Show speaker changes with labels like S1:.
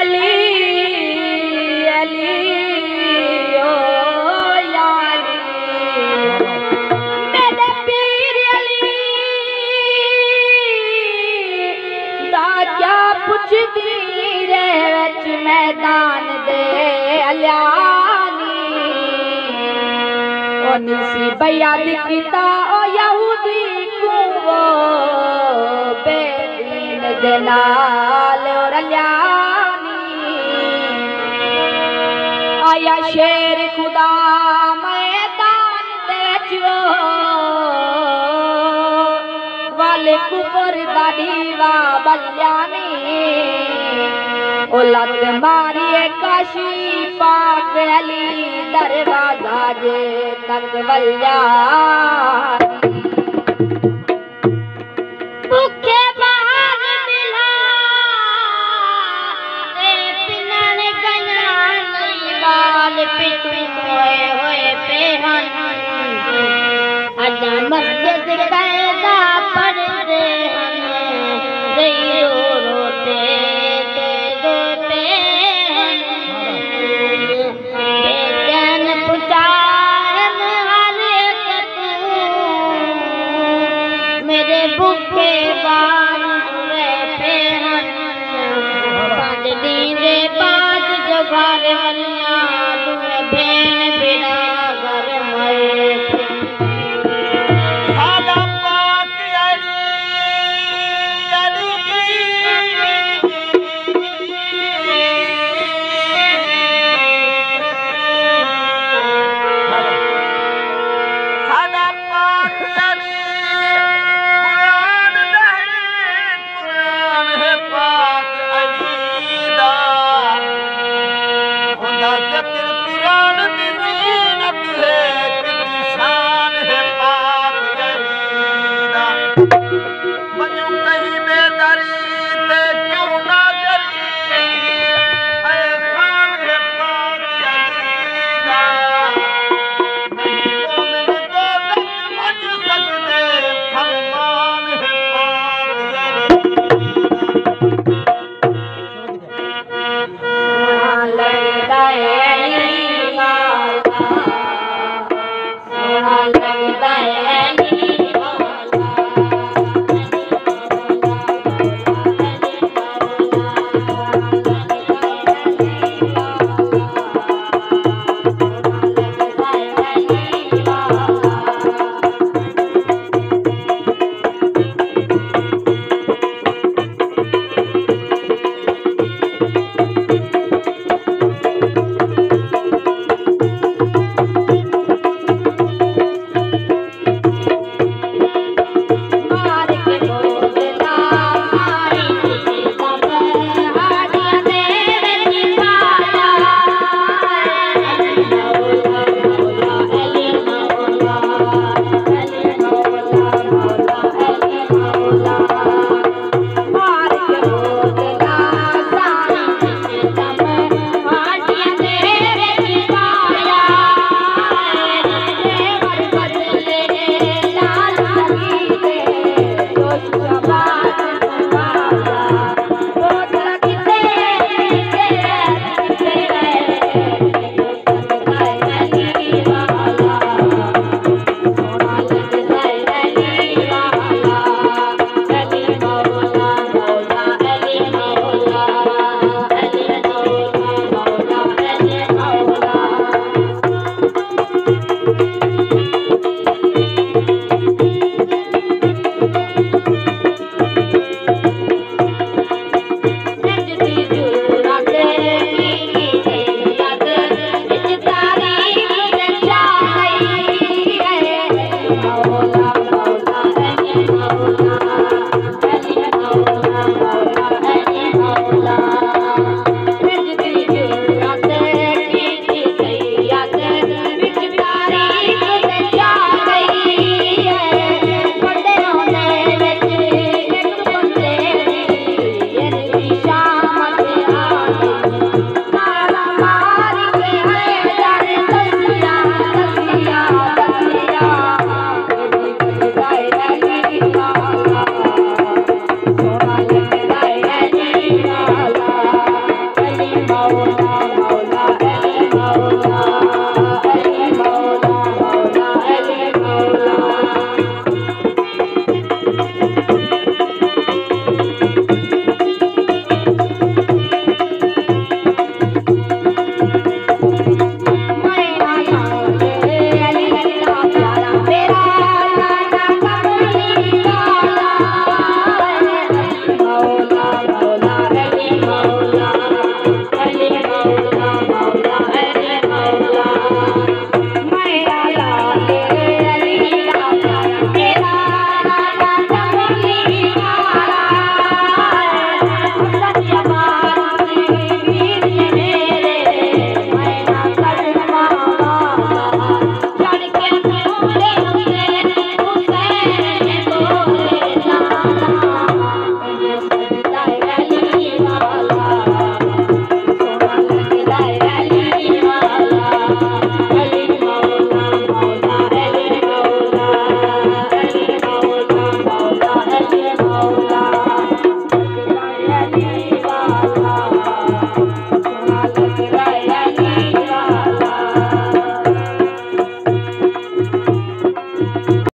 S1: अली अली ओ याली मेरे पीर अली दा क्या पुछदी रे विच मैदान दे अलियानी ओ निसी बयाद कीता ओ यहूदी को वो बेदीन दे नाल और अलियानी आया शेर खुदा मैदान दे जो वाले कुबर दा दीवा बल्यानी ओ लत मारिए काशी पाक अली दरवाजा जे तक बल्यानी भूखे बाहर मिला ए पिनन गया नहीं बाल पिटू होए पेहन अजा मस्जिद कैदा पढ़ते रो रोते रोते बेचैन पुचारन हर एक तू मेरे भूखे बाल हुए पेहन पाँच दिन बाद जो घर वालियां